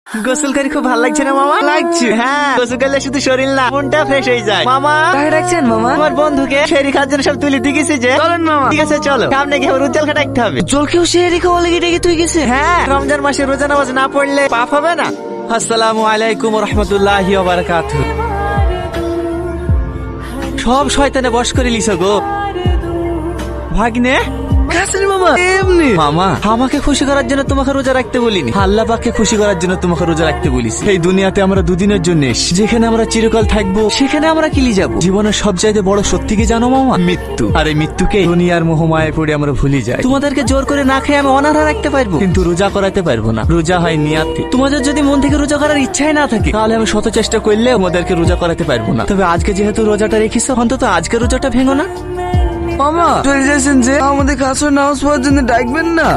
গোসল করে খুব ভালো লাগছে না মামা? লাগছে। হ্যাঁ, গোসল করলে শুধু শরীর না মনটা ফ্রেশ হয়ে যায়। মামা কাকে ডাকছেন মামা? আমার বন্ধুকে সেরি খাওয়ার জন্য সব তুলে দিয়ে গেছে যে। চলেন মামা। ঠিক আছে চলো, সামনে গিয়ে উজ্জ্বল খাটাইতে হবে। জলকেও সেহরি খাওয়া লেগে ডেকে তুই গেছে? হ্যাঁ, রমজান মাসে রোজা নামাজ না পড়লে পাপ হবে না। আসসালামু আলাইকুম রহমতুল্লাহি ওয়া বারাকাতুহু। সব শয়তানে বশ করে লিছো গো ভাগ্নে। কাসরি মামা এমনি মামা, আমাকে খুশি করার জন্য তোমাকে রোজা রাখতে বলিনি, আল্লাহ পাককে খুশি করার জন্য তোমাকে রোজা রাখতে বলিস। এই দুনিয়াতে আমরা দুদিনের জন্য এসেছি, যেখানে আমরা চিরকাল থাকবো সেখানে আমরা কিলি যাব। জীবনের সবচাইতে বড় সত্যি কি জানো মামা? মৃত্যু। আর এই মৃত্যুকে দুনিয়ার মোহমায় পড়ে আমরা ভুলে যাই। তোমাদেরকে জোর করে না খেয়ে আমি অনাহারা রাখতে পারবো, কিন্তু রোজা করাতে পারবো না। রোজা হয় নিয়াতে। তোমাদের যদি মন থেকে রোজা করার ইচ্ছাই না থাকে তাহলে আমি শত চেষ্টা করলে তোমাদেরকে রোজা করাতে পারবো না। তবে আজকে যেহেতু রোজাটা রেখেছো, অন্তত আজকে রোজাটা ভেঙো না। মামা চলে যাচ্ছেন যে আমাদের কাছে নামাজ পড়ার জন্য ডাকবেন না?